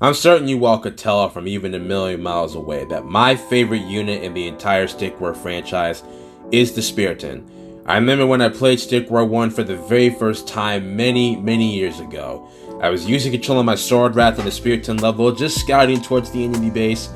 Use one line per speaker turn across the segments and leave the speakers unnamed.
I'm certain you all could tell from even a million miles away that my favorite unit in the entire Stickwork franchise is the Spearton. I remember when I played Stickwork 1 for the very first time many years ago. I was using control of my Sword Rat on the Spearton level, just scouting towards the enemy base,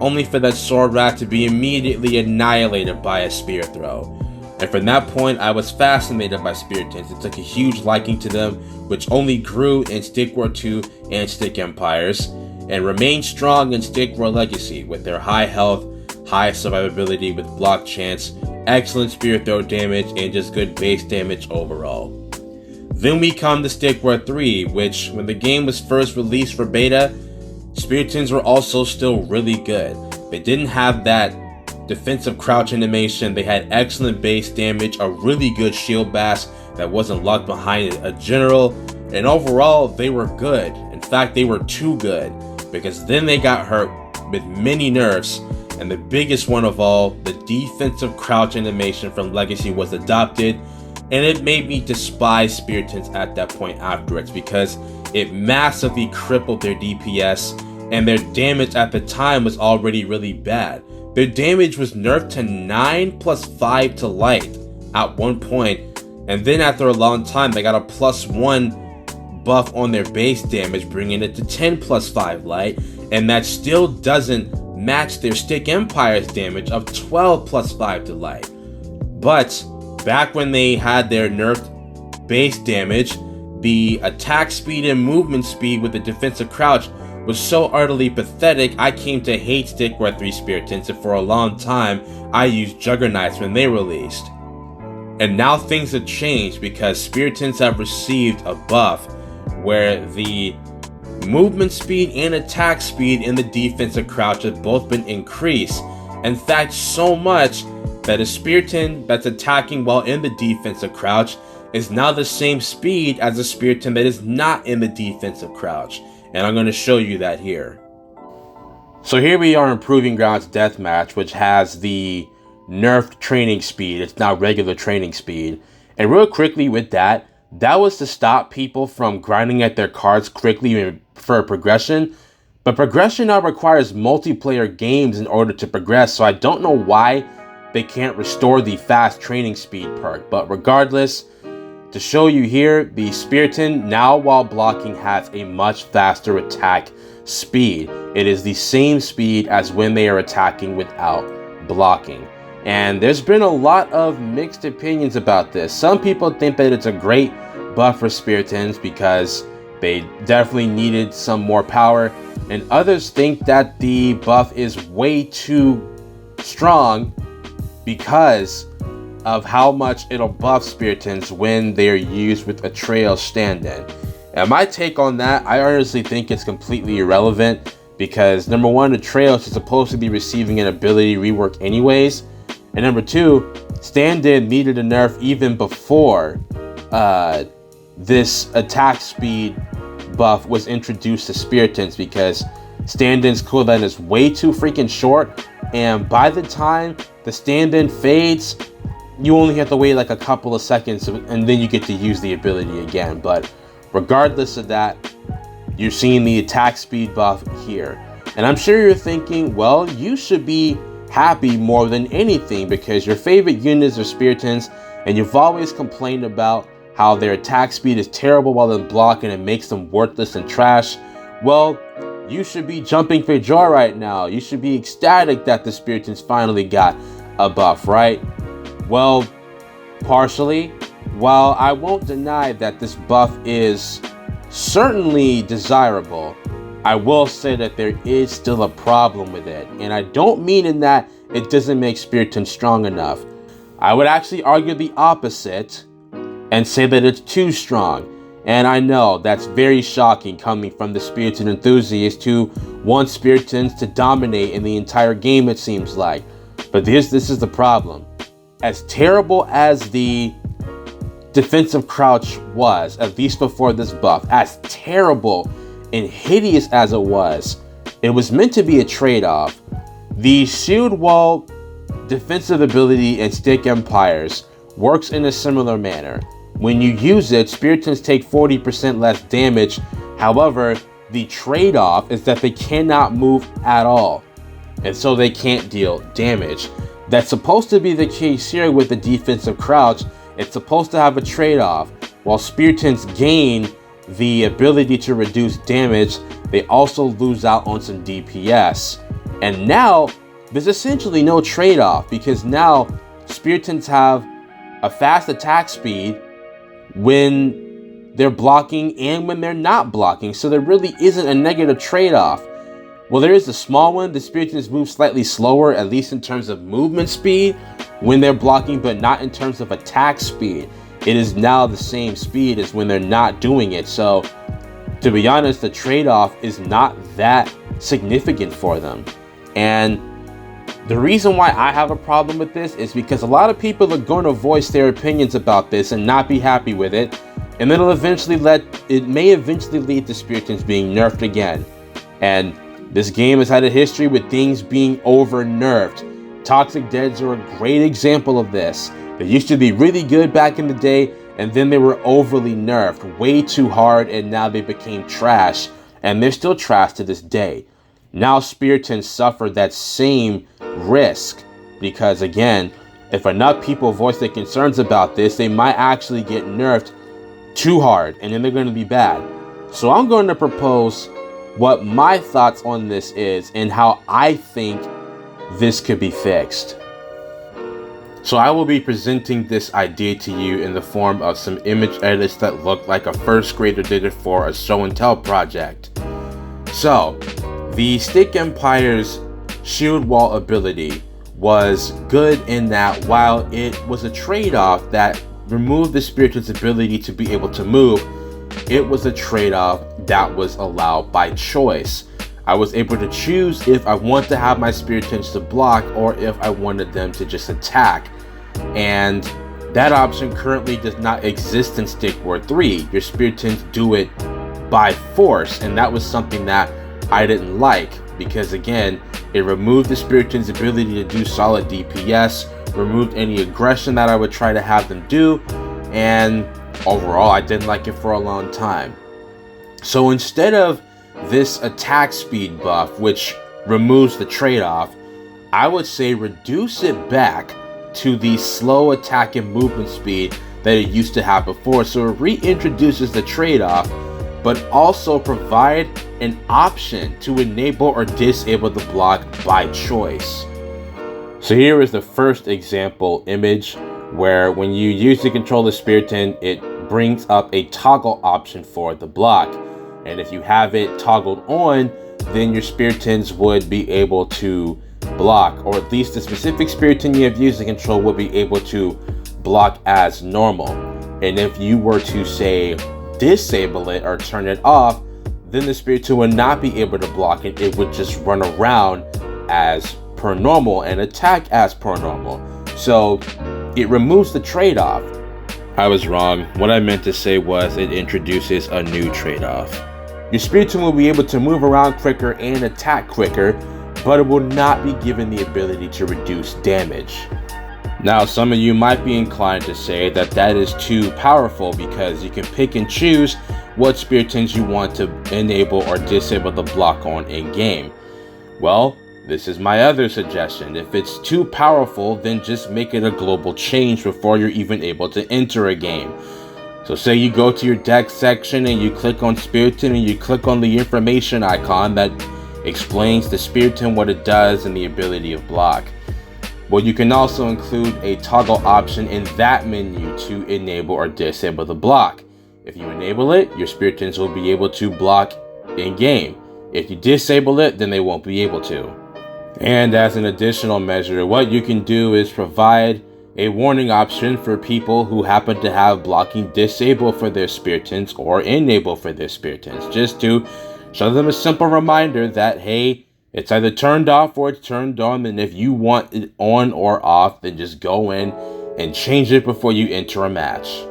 only for that Sword Rat to be immediately annihilated by a Spear Throw. And from that point, I was fascinated by Speartons and took a huge liking to them, which only grew in Stickwork 2 and Stick Empires, and remained strong in Stickwork Legacy with their high health, high survivability with block chance, excellent Spear Throw damage, and just good base damage overall. Then we come to Stickwork 3, which, when the game was first released for beta, Speartons were also still really good. They didn't have that defensive crouch animation, they had excellent base damage, a really good shield bash that wasn't locked behind a general, and overall they were good. In fact, they were too good, because then they got hurt with many nerfs, and the biggest one of all, the defensive crouch animation from Legacy was adopted, and it made me despise Speartons at that point afterwards, because it massively crippled their DPS, and their damage at the time was already really bad. Their damage was nerfed to 9 plus 5 to light at one point, and then after a long time they got a +1 buff on their base damage, bringing it to 10 plus 5 light, and that still doesn't match their Stick Empire's damage of 12 plus 5 to light. But back when they had their nerfed base damage, the attack speed and movement speed with the defensive crouch was so utterly pathetic, I came to hate Stickwork 3 Speartons, and for a long time, I used Juggernauts when they released. And now things have changed because Speartons have received a buff where the movement speed and attack speed in the defensive crouch have both been increased. In fact, so much that a Spearton that's attacking while in the defensive crouch is now the same speed as a Spearton that is not in the defensive crouch. And I'm going to show you that here. So here we are in Proving Grounds Deathmatch, which has the nerfed training speed. It's now regular training speed. And real quickly with that was to stop people from grinding at their cards quickly for progression. But progression now requires multiplayer games in order to progress, so I don't know why they can't restore the fast training speed perk. But regardless, to show you here, the Spearton now while blocking has a much faster attack speed. It is the same speed as when they are attacking without blocking. And there's been a lot of mixed opinions about this. Some people think that it's a great buff for Speartons because they definitely needed some more power, and others think that the buff is way too strong because of how much it'll buff Speartons when they're used with a trail stand-in. And my take on that, I honestly think it's completely irrelevant because number one, the trails is supposed to be receiving an ability rework anyways, and number two, stand-in needed a nerf even before this attack speed buff was introduced to Speartons, because stand-in's cooldown is way too freaking short, and by the time the stand-in fades, you only have to wait like a couple of seconds and then you get to use the ability again. But regardless of that, you're seeing the attack speed buff here. And I'm sure you're thinking, well, you should be happy more than anything because your favorite units are Speartons, and you've always complained about how their attack speed is terrible while they're blocking and makes them worthless and trash. Well, you should be jumping for joy right now. You should be ecstatic that the Speartons finally got a buff, right? Well, partially. While I won't deny that this buff is certainly desirable, I will say that there is still a problem with it. And I don't mean in that it doesn't make Spearton strong enough. I would actually argue the opposite and say that it's too strong. And I know that's very shocking coming from the Spearton enthusiast who wants Speartons to dominate in the entire game, it seems like. But this is the problem. As terrible as the defensive crouch was, at least before this buff, as terrible and hideous as it was meant to be a trade-off. The shield wall defensive ability in Stick Empires works in a similar manner. When you use it, Speartons take 40% less damage. However, The trade-off is that they cannot move at all, and so they can't deal damage. That's supposed to be the case here with the defensive crouch. It's supposed to have a trade-off. While Speartons gain the ability to reduce damage, they also lose out on some DPS. And now, there's essentially no trade-off, because now Speartons have a fast attack speed when they're blocking and when they're not blocking, so there really isn't a negative trade-off. Well, there is a small one. The Speartons move slightly slower, at least in terms of movement speed, when they're blocking, but not in terms of attack speed. It is now the same speed as when they're not doing it. So, to be honest, the trade-off is not that significant for them. And the reason why I have a problem with this is because a lot of people are going to voice their opinions about this and not be happy with it. And then it may eventually lead to Speartons being nerfed again. And this game has had a history with things being over-nerfed. Toxic Deads are a great example of this. They used to be really good back in the day, and then they were overly nerfed, way too hard, and now they became trash. And they're still trash to this day. Now Speartons suffer that same risk, because again, if enough people voice their concerns about this, they might actually get nerfed too hard, and then they're going to be bad. So I'm going to propose what my thoughts on this is and how I think this could be fixed. So I will be presenting this idea to you in the form of some image edits that look like a first grader did it for a show and tell project. So, the Stick Empire's shield wall ability was good in that while it was a trade-off that removed the Spearton's ability to be able to move, it was a trade-off that was allowed by choice. I was able to choose if I want to have my Speartons to block or if I wanted them to just attack. And that option currently does not exist in Stick War 3. Your Speartons do it by force, and that was something that I didn't like, because again, it removed the Spearton's ability to do solid DPS, removed any aggression that I would try to have them do, and overall I didn't like it for a long time. So instead of this attack speed buff, which removes the trade-off, I would say reduce it back to the slow attack and movement speed that it used to have before. So it reintroduces the trade-off, but also provide an option to enable or disable the block by choice. So here is the first example image where when you use to control the Spearton, it brings up a toggle option for the block. And if you have it toggled on, then your Speartons would be able to block, or at least the specific Spearton you have used to control will be able to block as normal. And if you were to say disable it or turn it off, then the Spearton would not be able to block it. It would just run around as per normal and attack as per normal. So it removes the trade-off. I was wrong. What I meant to say was it introduces a new trade-off. Your Spearton will be able to move around quicker and attack quicker, but it will not be given the ability to reduce damage. Now, some of you might be inclined to say that that is too powerful because you can pick and choose what Speartons you want to enable or disable the block on in game. Well, this is my other suggestion. If it's too powerful, then just make it a global change before you're even able to enter a game. So say you go to your deck section and you click on Spearton and you click on the information icon that explains the Spearton, what it does, and the ability of block. Well, you can also include a toggle option in that menu to enable or disable the block. If you enable it, your Speartons will be able to block in game. If you disable it, then they won't be able to. And as an additional measure, what you can do is provide a warning option for people who happen to have blocking disabled for their Speartons or enable for their Speartons, just to show them a simple reminder that, hey, it's either turned off or it's turned on, and if you want it on or off, then just go in and change it before you enter a match.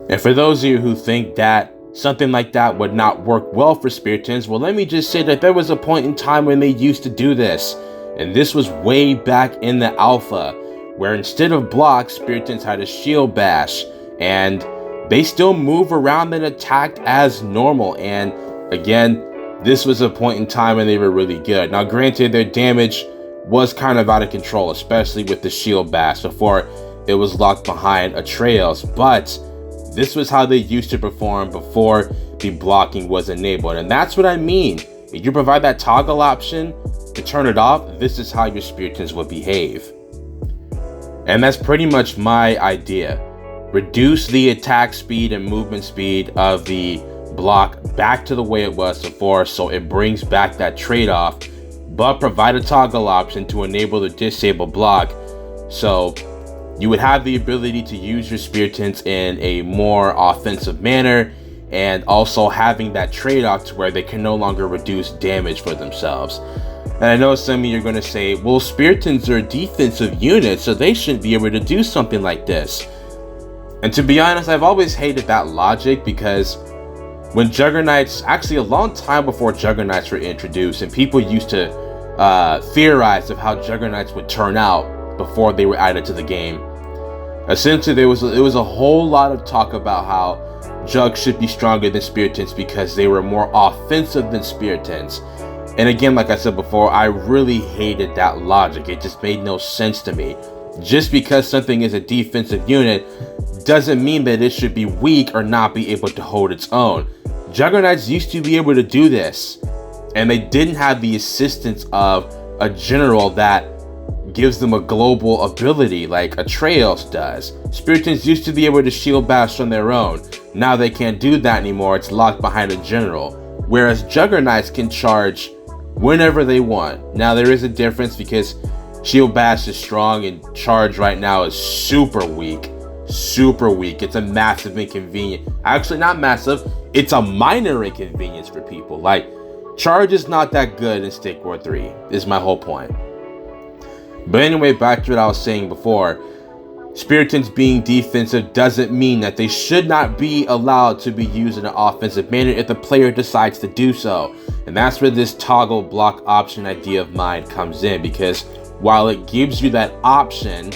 And for those of you who think that something like that would not work well for Speartons, well, let me just say that there was a point in time when they used to do this, and this was way back in the alpha, where instead of block, Speartons had a shield bash, and they still move around and attack as normal. And again, this was a point in time when they were really good. Now granted, their damage was kind of out of control, especially with the shield bash before it was locked behind Atreus, but this was how they used to perform before the blocking was enabled. And that's what I mean. If you provide that toggle option to turn it off, this is how your Speartons will behave. And that's pretty much my idea. Reduce the attack speed and movement speed of the block back to the way it was before, so it brings back that trade-off, but provide a toggle option to enable the disable block, so you would have the ability to use your Speartons in a more offensive manner, and also having that trade-off to where they can no longer reduce damage for themselves. And I know some of you are going to say, well, Speartons are a defensive unit, so they shouldn't be able to do something like this. And to be honest, I've always hated that logic, because when Juggernauts, actually a long time before Juggernauts were introduced, and people used to theorize of how Juggernauts would turn out before they were added to the game. Essentially, it was a whole lot of talk about how Jug should be stronger than Speartons because they were more offensive than Speartons. And again, like I said before, I really hated that logic. It just made no sense to me. Just because something is a defensive unit doesn't mean that it should be weak or not be able to hold its own. Juggernauts used to be able to do this, and they didn't have the assistance of a general that gives them a global ability like Atreus does. Speartons used to be able to shield bash on their own. Now they can't do that anymore. It's locked behind a general. Whereas Juggernauts can charge whenever they want. Now there is a difference because shield bash is strong and charge right now is super weak. Super weak. It's a massive inconvenience. Actually, not massive. It's a minor inconvenience for people. Like, charge is not that good in Stick War 3, is my whole point. But anyway, back to what I was saying before. Speartons being defensive doesn't mean that they should not be allowed to be used in an offensive manner if the player decides to do so. And that's where this toggle block option idea of mine comes in, because while it gives you that option,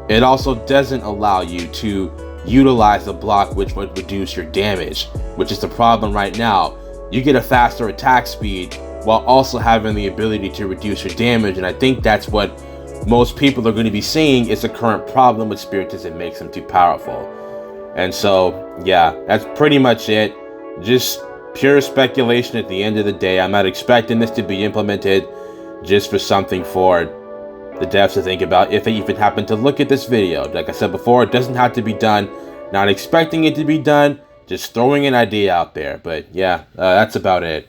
it also doesn't allow you to utilize the block which would reduce your damage, which is the problem right now. You get a faster attack speed while also having the ability to reduce your damage, and I think that's what most people are going to be seeing is the current problem with Speartons. It makes them too powerful. And so, yeah, that's pretty much it. Just pure speculation at the end of the day. I'm not expecting this to be implemented, just for something for the devs to think about if they even happen to look at this video. Like I said before, it doesn't have to be done. Not expecting it to be done, just throwing an idea out there. But yeah, that's about it.